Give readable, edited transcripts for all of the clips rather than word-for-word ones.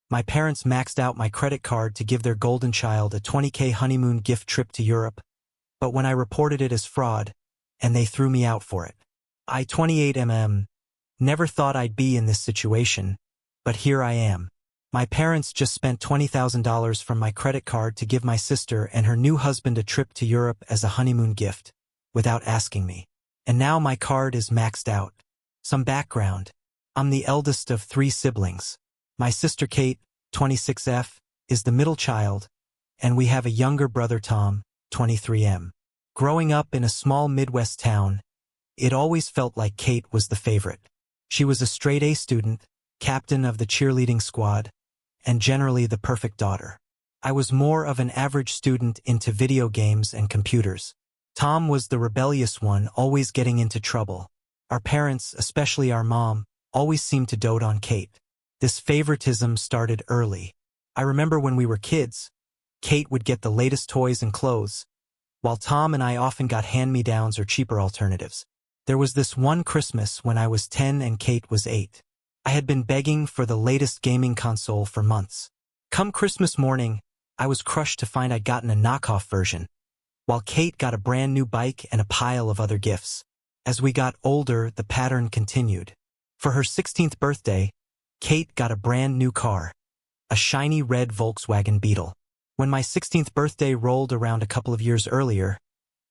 My parents maxed out my credit card to give their golden child a $20K honeymoon gift trip to Europe, but when I reported it as fraud, and they threw me out for it. I, 28 never thought I'd be in this situation, but here I am. My parents just spent $20,000 from my credit card to give my sister and her new husband a trip to Europe as a honeymoon gift, without asking me. And now my card is maxed out. Some background. I'm the eldest of 3 siblings. My sister Kate, 26F, is the middle child, and we have a younger brother Tom, 23M. Growing up in a small Midwest town, it always felt like Kate was the favorite. She was a straight-A student, captain of the cheerleading squad, and generally the perfect daughter. I was more of an average student into video games and computers. Tom was the rebellious one, always getting into trouble. Our parents, especially our mom, always seemed to dote on Kate. This favoritism started early. I remember when we were kids, Kate would get the latest toys and clothes, while Tom and I often got hand-me-downs or cheaper alternatives. There was this one Christmas when I was 10 and Kate was 8. I had been begging for the latest gaming console for months. Come Christmas morning, I was crushed to find I'd gotten a knockoff version, while Kate got a brand new bike and a pile of other gifts. As we got older, the pattern continued. For her 16th birthday, Kate got a brand new car, a shiny red Volkswagen Beetle. When my 16th birthday rolled around a couple of years earlier,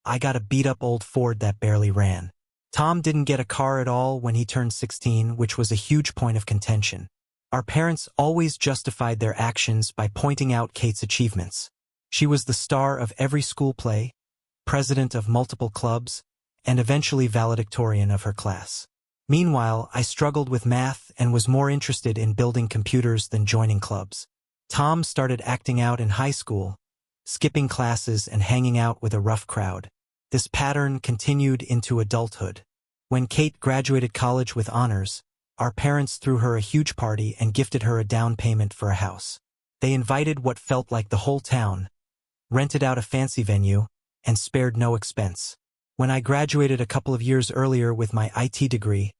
I got a beat-up old Ford that barely ran. Tom didn't get a car at all when he turned 16, which was a huge point of contention. Our parents always justified their actions by pointing out Kate's achievements. She was the star of every school play, president of multiple clubs, and eventually valedictorian of her class. Meanwhile, I struggled with math and was more interested in building computers than joining clubs. Tom started acting out in high school, skipping classes and hanging out with a rough crowd. This pattern continued into adulthood. When Kate graduated college with honors, our parents threw her a huge party and gifted her a down payment for a house. They invited what felt like the whole town, rented out a fancy venue, and spared no expense. When I graduated a couple of years earlier with my IT degree,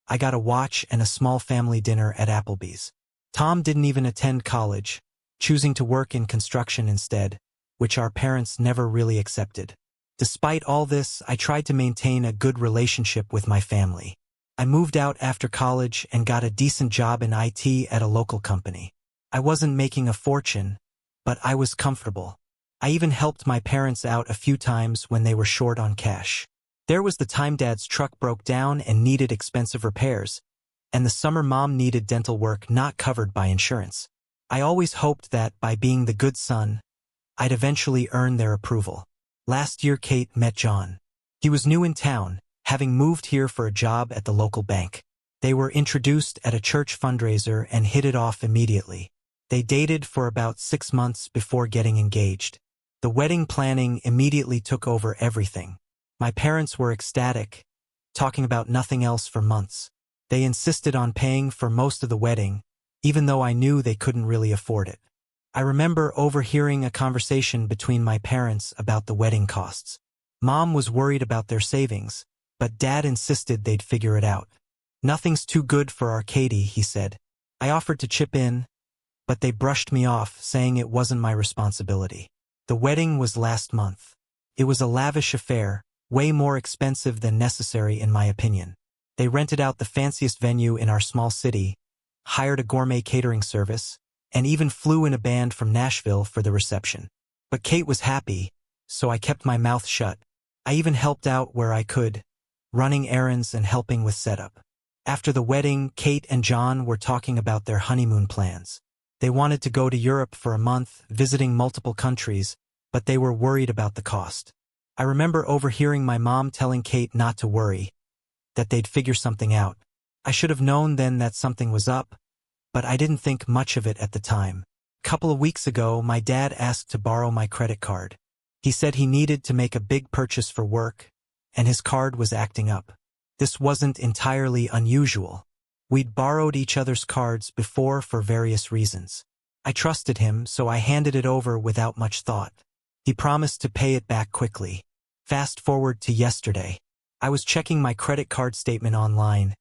I got a watch and a small family dinner at Applebee's. Tom didn't even attend college, choosing to work in construction instead, which our parents never really accepted. Despite all this, I tried to maintain a good relationship with my family. I moved out after college and got a decent job in IT at a local company. I wasn't making a fortune, but I was comfortable. I even helped my parents out a few times when they were short on cash. There was the time Dad's truck broke down and needed expensive repairs, and the summer Mom needed dental work not covered by insurance. I always hoped that, by being the good son, I'd eventually earn their approval. Last year Kate met John. He was new in town, having moved here for a job at the local bank. They were introduced at a church fundraiser and hit it off immediately. They dated for about 6 months before getting engaged. The wedding planning immediately took over everything. My parents were ecstatic, talking about nothing else for months. They insisted on paying for most of the wedding, even though I knew they couldn't really afford it. I remember overhearing a conversation between my parents about the wedding costs. Mom was worried about their savings, but Dad insisted they'd figure it out. "Nothing's too good for our Katie," he said. I offered to chip in, but they brushed me off, saying it wasn't my responsibility. The wedding was last month. It was a lavish affair, way more expensive than necessary in my opinion. They rented out the fanciest venue in our small city, hired a gourmet catering service, and even flew in a band from Nashville for the reception. But Kate was happy, so I kept my mouth shut. I even helped out where I could, running errands and helping with setup. After the wedding, Kate and John were talking about their honeymoon plans. They wanted to go to Europe for a month, visiting multiple countries, but they were worried about the cost. I remember overhearing my mom telling Kate not to worry, that they'd figure something out. I should have known then that something was up, but I didn't think much of it at the time. A couple of weeks ago, my dad asked to borrow my credit card. He said he needed to make a big purchase for work, and his card was acting up. This wasn't entirely unusual. We'd borrowed each other's cards before for various reasons. I trusted him, so I handed it over without much thought. He promised to pay it back quickly. Fast forward to yesterday. I was checking my credit card statement online,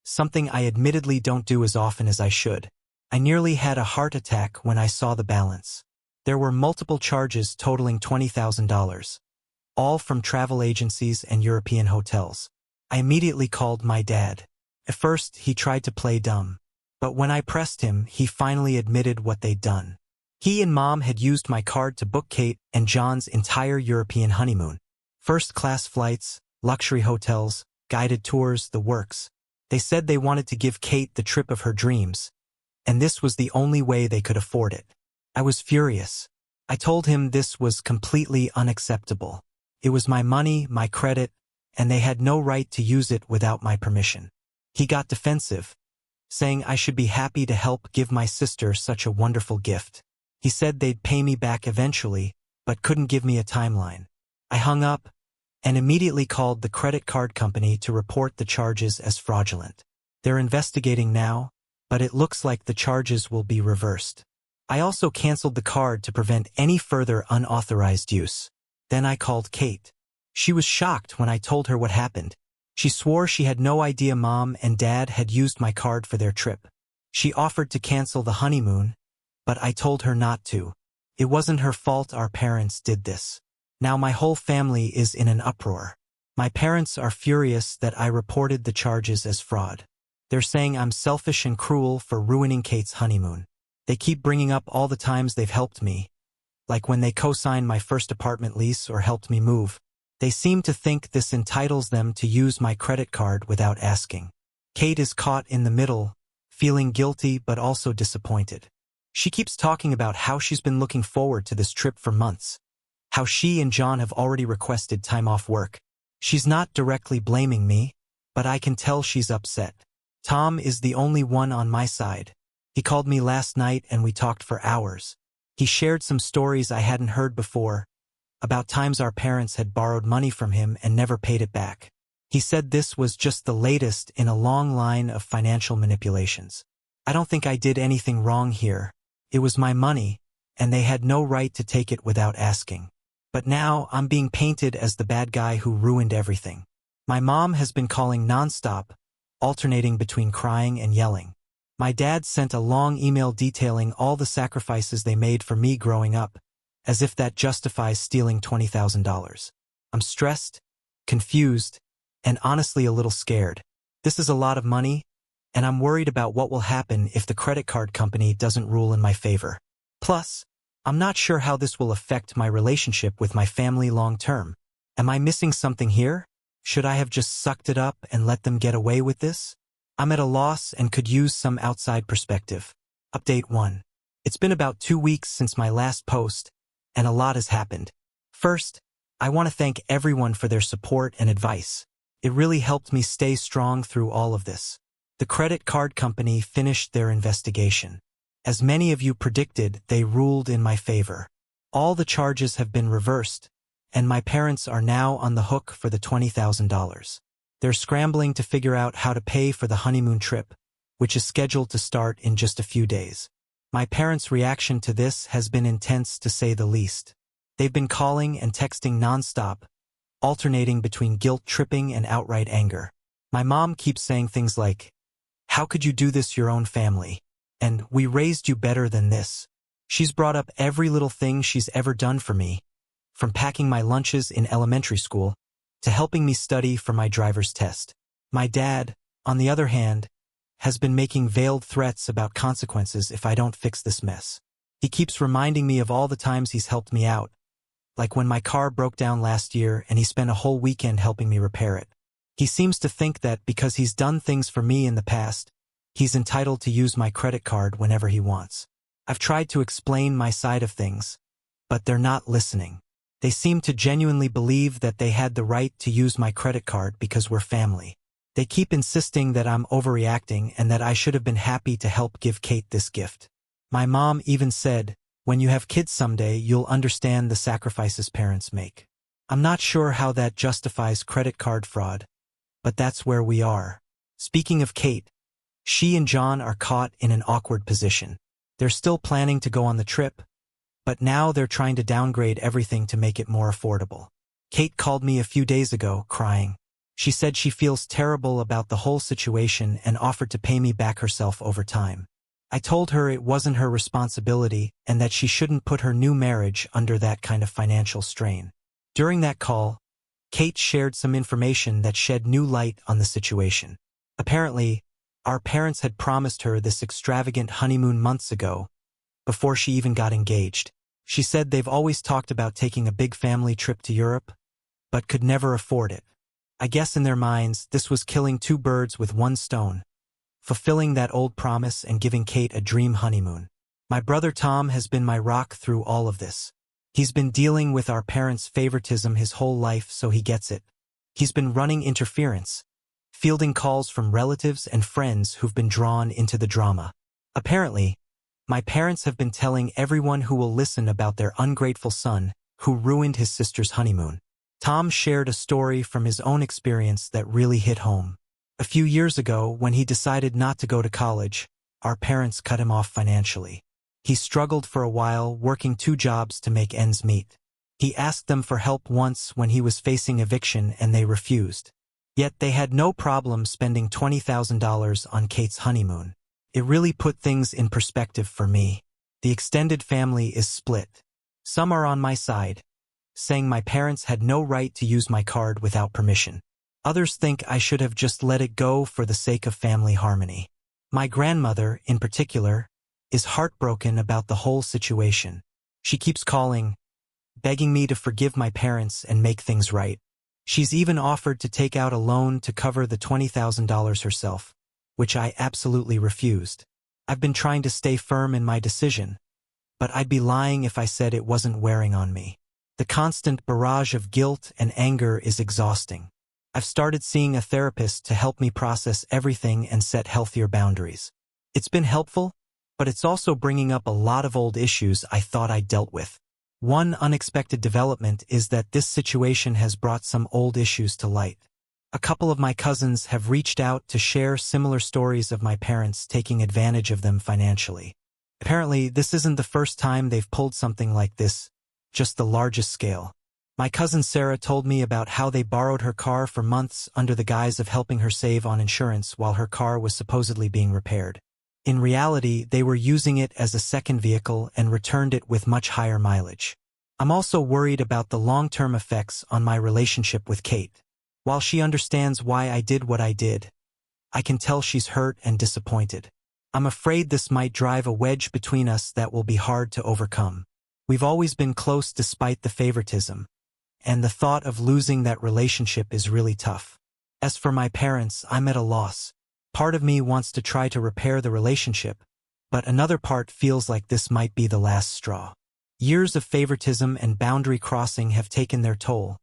something I admittedly don't do as often as I should. I nearly had a heart attack when I saw the balance. There were multiple charges totaling $20,000, all from travel agencies and European hotels. I immediately called my dad. At first, he tried to play dumb. But when I pressed him, he finally admitted what they'd done. He and Mom had used my card to book Kate and John's entire European honeymoon. First-class flights, luxury hotels, guided tours, the works. They said they wanted to give Kate the trip of her dreams, and this was the only way they could afford it. I was furious. I told him this was completely unacceptable. It was my money, my credit, and they had no right to use it without my permission. He got defensive, saying I should be happy to help give my sister such a wonderful gift. He said they'd pay me back eventually, but couldn't give me a timeline. I hung up and immediately called the credit card company to report the charges as fraudulent. They're investigating now, but it looks like the charges will be reversed. I also canceled the card to prevent any further unauthorized use. Then I called Kate. She was shocked when I told her what happened. She swore she had no idea Mom and Dad had used my card for their trip. She offered to cancel the honeymoon, but I told her not to. It wasn't her fault our parents did this. Now my whole family is in an uproar. My parents are furious that I reported the charges as fraud. They're saying I'm selfish and cruel for ruining Kate's honeymoon. They keep bringing up all the times they've helped me, like when they co-signed my first apartment lease or helped me move. They seem to think this entitles them to use my credit card without asking. Kate is caught in the middle, feeling guilty but also disappointed. She keeps talking about how she's been looking forward to this trip for months, how she and John have already requested time off work. She's not directly blaming me, but I can tell she's upset. Tom is the only one on my side. He called me last night and we talked for hours. He shared some stories I hadn't heard before, about times our parents had borrowed money from him and never paid it back. He said this was just the latest in a long line of financial manipulations. I don't think I did anything wrong here. It was my money, and they had no right to take it without asking. But now I'm being painted as the bad guy who ruined everything. My mom has been calling nonstop, alternating between crying and yelling. My dad sent a long email detailing all the sacrifices they made for me growing up, as if that justifies stealing $20,000. I'm stressed, confused, and honestly a little scared. This is a lot of money, and I'm worried about what will happen if the credit card company doesn't rule in my favor. Plus, I'm not sure how this will affect my relationship with my family long-term. Am I missing something here? Should I have just sucked it up and let them get away with this? I'm at a loss and could use some outside perspective. Update 1. It's been about 2 weeks since my last post, and a lot has happened. First, I want to thank everyone for their support and advice. It really helped me stay strong through all of this. The credit card company finished their investigation. As many of you predicted, they ruled in my favor. All the charges have been reversed, and my parents are now on the hook for the $20,000. They're scrambling to figure out how to pay for the honeymoon trip, which is scheduled to start in just a few days. My parents' reaction to this has been intense to say the least. They've been calling and texting nonstop, alternating between guilt-tripping and outright anger. My mom keeps saying things like, "How could you do this your own family?" And "We raised you better than this." She's brought up every little thing she's ever done for me, from packing my lunches in elementary school to helping me study for my driver's test. My dad, on the other hand, has been making veiled threats about consequences if I don't fix this mess. He keeps reminding me of all the times he's helped me out, like when my car broke down last year and he spent a whole weekend helping me repair it. He seems to think that because he's done things for me in the past, he's entitled to use my credit card whenever he wants. I've tried to explain my side of things, but they're not listening. They seem to genuinely believe that they had the right to use my credit card because we're family. They keep insisting that I'm overreacting and that I should have been happy to help give Kate this gift. My mom even said, "When you have kids someday, you'll understand the sacrifices parents make." I'm not sure how that justifies credit card fraud, but that's where we are. Speaking of Kate, she and John are caught in an awkward position. They're still planning to go on the trip, but now they're trying to downgrade everything to make it more affordable. Kate called me a few days ago, crying. She said she feels terrible about the whole situation and offered to pay me back herself over time. I told her it wasn't her responsibility and that she shouldn't put her new marriage under that kind of financial strain. During that call, Kate shared some information that shed new light on the situation. Apparently, our parents had promised her this extravagant honeymoon months ago, before she even got engaged. She said they've always talked about taking a big family trip to Europe, but could never afford it. I guess in their minds, this was killing two birds with one stone, fulfilling that old promise and giving Kate a dream honeymoon. My brother Tom has been my rock through all of this. He's been dealing with our parents' favoritism his whole life, so he gets it. He's been running interference, fielding calls from relatives and friends who've been drawn into the drama. Apparently, my parents have been telling everyone who will listen about their ungrateful son who ruined his sister's honeymoon. Tom shared a story from his own experience that really hit home. A few years ago, when he decided not to go to college, our parents cut him off financially. He struggled for a while, working 2 jobs to make ends meet. He asked them for help once when he was facing eviction and they refused. Yet they had no problem spending $20,000 on Kate's honeymoon. It really put things in perspective for me. The extended family is split. Some are on my side, saying my parents had no right to use my card without permission. Others think I should have just let it go for the sake of family harmony. My grandmother, in particular, is heartbroken about the whole situation. She keeps calling, begging me to forgive my parents and make things right. She's even offered to take out a loan to cover the $20,000 herself, which I absolutely refused. I've been trying to stay firm in my decision, but I'd be lying if I said it wasn't wearing on me. The constant barrage of guilt and anger is exhausting. I've started seeing a therapist to help me process everything and set healthier boundaries. It's been helpful, but it's also bringing up a lot of old issues I thought I dealt with. One unexpected development is that this situation has brought some old issues to light. A couple of my cousins have reached out to share similar stories of my parents taking advantage of them financially. Apparently, this isn't the first time they've pulled something like this, just the largest scale. My cousin Sarah told me about how they borrowed her car for months under the guise of helping her save on insurance while her car was supposedly being repaired. In reality, they were using it as a second vehicle and returned it with much higher mileage. I'm also worried about the long-term effects on my relationship with Kate. While she understands why I did what I did, I can tell she's hurt and disappointed. I'm afraid this might drive a wedge between us that will be hard to overcome. We've always been close despite the favoritism, and the thought of losing that relationship is really tough. As for my parents, I'm at a loss. Part of me wants to try to repair the relationship, but another part feels like this might be the last straw. Years of favoritism and boundary crossing have taken their toll,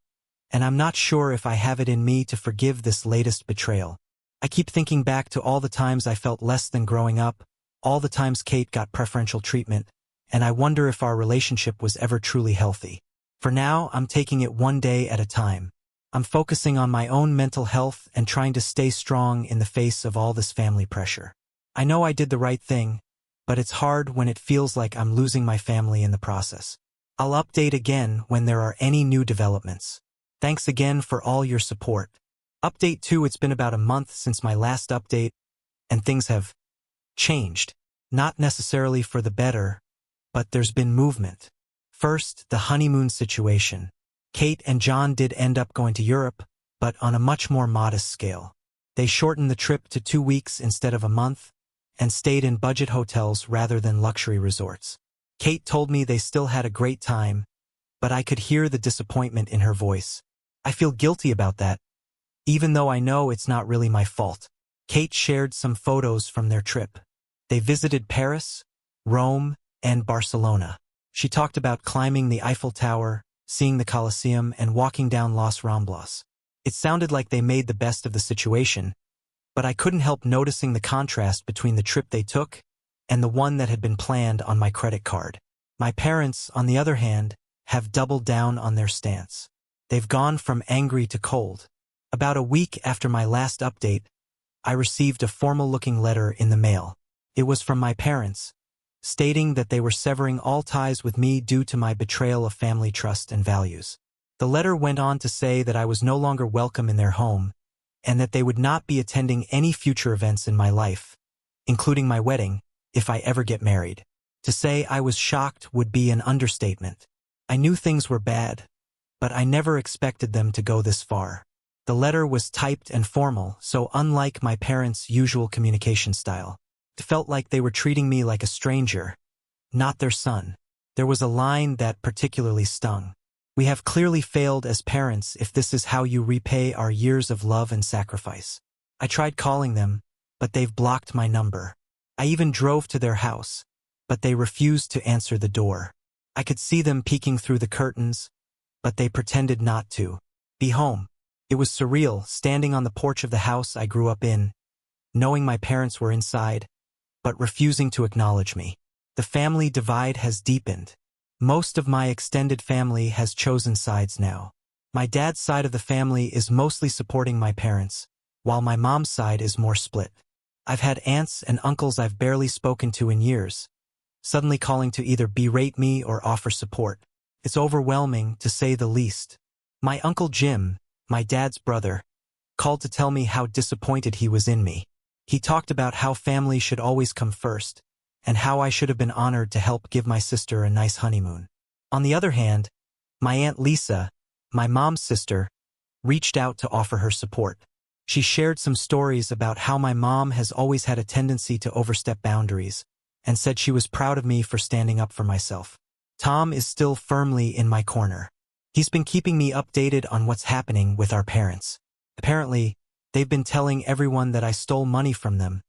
and I'm not sure if I have it in me to forgive this latest betrayal. I keep thinking back to all the times I felt less than growing up, all the times Kate got preferential treatment, and I wonder if our relationship was ever truly healthy. For now, I'm taking it one day at a time. I'm focusing on my own mental health and trying to stay strong in the face of all this family pressure. I know I did the right thing, but it's hard when it feels like I'm losing my family in the process. I'll update again when there are any new developments. Thanks again for all your support. Update 2: It's been about a month since my last update, and things have changed. Not necessarily for the better, but there's been movement. First, the honeymoon situation. Kate and John did end up going to Europe, but on a much more modest scale. They shortened the trip to 2 weeks instead of a month, and stayed in budget hotels rather than luxury resorts. Kate told me they still had a great time, but I could hear the disappointment in her voice. I feel guilty about that, even though I know it's not really my fault. Kate shared some photos from their trip. They visited Paris, Rome, and Barcelona. She talked about climbing the Eiffel Tower, seeing the Colosseum, and walking down Los Ramblas. It sounded like they made the best of the situation, but I couldn't help noticing the contrast between the trip they took and the one that had been planned on my credit card. My parents, on the other hand, have doubled down on their stance. They've gone from angry to cold. About a week after my last update, I received a formal-looking letter in the mail. It was from my parents, stating that they were severing all ties with me due to my betrayal of family trust and values. The letter went on to say that I was no longer welcome in their home, and that they would not be attending any future events in my life, including my wedding, if I ever get married. To say I was shocked would be an understatement. I knew things were bad, but I never expected them to go this far. The letter was typed and formal, so unlike my parents' usual communication style. It felt like they were treating me like a stranger, not their son. There was a line that particularly stung. "We have clearly failed as parents if this is how you repay our years of love and sacrifice." I tried calling them, but they've blocked my number. I even drove to their house, but they refused to answer the door. I could see them peeking through the curtains, but they pretended not to be home. It was surreal, standing on the porch of the house I grew up in, knowing my parents were inside, but refusing to acknowledge me. The family divide has deepened. Most of my extended family has chosen sides now. My dad's side of the family is mostly supporting my parents, while my mom's side is more split. I've had aunts and uncles I've barely spoken to in years, suddenly calling to either berate me or offer support. It's overwhelming, to say the least. My Uncle Jim, my dad's brother, called to tell me how disappointed he was in me. He talked about how family should always come first, and how I should have been honored to help give my sister a nice honeymoon. On the other hand, my Aunt Lisa, my mom's sister, reached out to offer her support. She shared some stories about how my mom has always had a tendency to overstep boundaries, and said she was proud of me for standing up for myself. Tom is still firmly in my corner. He's been keeping me updated on what's happening with our parents. Apparently, they've been telling everyone that I stole money from them,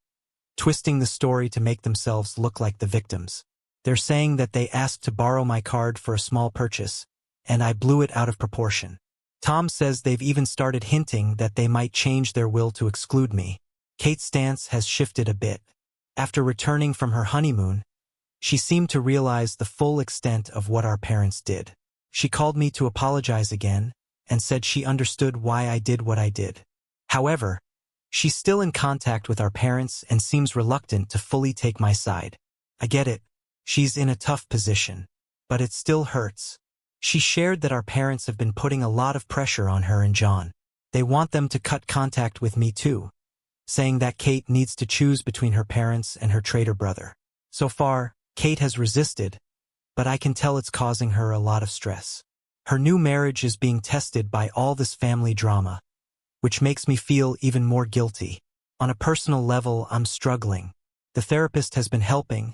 twisting the story to make themselves look like the victims. They're saying that they asked to borrow my card for a small purchase, and I blew it out of proportion. Tom says they've even started hinting that they might change their will to exclude me. Kate's stance has shifted a bit. After returning from her honeymoon, she seemed to realize the full extent of what our parents did. She called me to apologize again, and said she understood why I did what I did. However, she's still in contact with our parents and seems reluctant to fully take my side. I get it. She's in a tough position, but it still hurts. She shared that our parents have been putting a lot of pressure on her and John. They want them to cut contact with me too, saying that Kate needs to choose between her parents and her traitor brother. So far, Kate has resisted, but I can tell it's causing her a lot of stress. Her new marriage is being tested by all this family drama, which makes me feel even more guilty. On a personal level, I'm struggling. The therapist has been helping,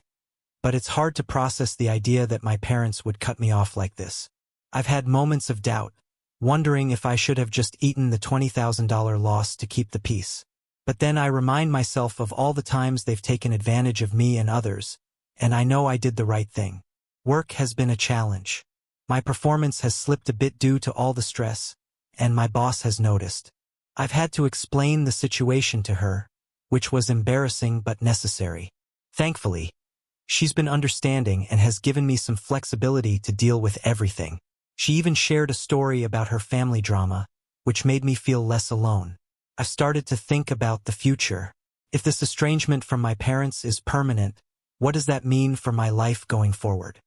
but it's hard to process the idea that my parents would cut me off like this. I've had moments of doubt, wondering if I should have just eaten the $20,000 loss to keep the peace. But then I remind myself of all the times they've taken advantage of me and others, and I know I did the right thing. Work has been a challenge. My performance has slipped a bit due to all the stress, and my boss has noticed. I've had to explain the situation to her, which was embarrassing but necessary. Thankfully, she's been understanding and has given me some flexibility to deal with everything. She even shared a story about her family drama, which made me feel less alone. I've started to think about the future. If this estrangement from my parents is permanent, what does that mean for my life going forward?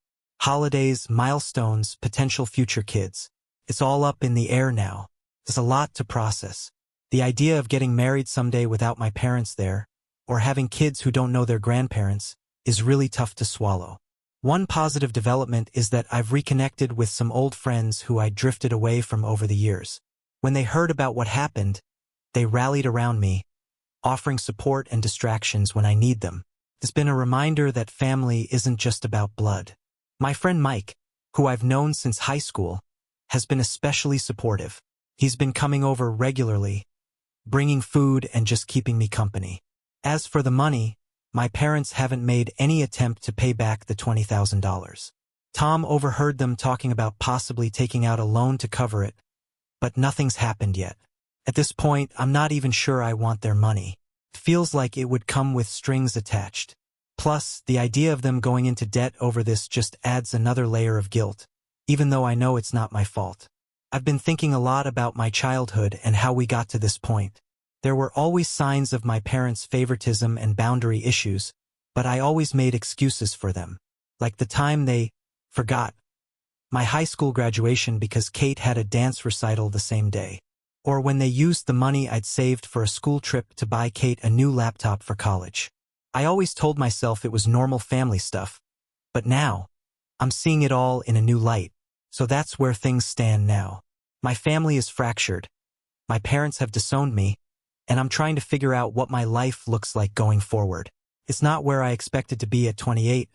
Holidays, milestones, potential future kids. It's all up in the air now. There's a lot to process. The idea of getting married someday without my parents there, or having kids who don't know their grandparents, is really tough to swallow. One positive development is that I've reconnected with some old friends who I drifted away from over the years. When they heard about what happened, they rallied around me, offering support and distractions when I need them. It's been a reminder that family isn't just about blood. My friend Mike, who I've known since high school, has been especially supportive. He's been coming over regularly, bringing food and just keeping me company. As for the money, my parents haven't made any attempt to pay back the $20,000. Tom overheard them talking about possibly taking out a loan to cover it, but nothing's happened yet. At this point, I'm not even sure I want their money. It feels like it would come with strings attached. Plus, the idea of them going into debt over this just adds another layer of guilt, even though I know it's not my fault. I've been thinking a lot about my childhood and how we got to this point. There were always signs of my parents' favoritism and boundary issues, but I always made excuses for them. Like the time they forgot my high school graduation because Kate had a dance recital the same day. Or when they used the money I'd saved for a school trip to buy Kate a new laptop for college. I always told myself it was normal family stuff, but now, I'm seeing it all in a new light. So that's where things stand now. My family is fractured. My parents have disowned me, and I'm trying to figure out what my life looks like going forward. It's not where I expected to be at 28,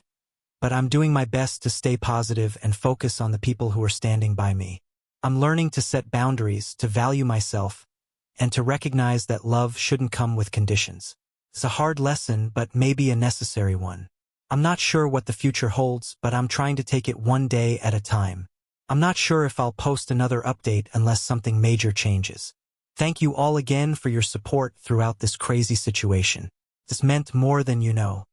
but I'm doing my best to stay positive and focus on the people who are standing by me. I'm learning to set boundaries, to value myself, and to recognize that love shouldn't come with conditions. It's a hard lesson, but maybe a necessary one. I'm not sure what the future holds, but I'm trying to take it one day at a time. I'm not sure if I'll post another update unless something major changes. Thank you all again for your support throughout this crazy situation. This meant more than you know.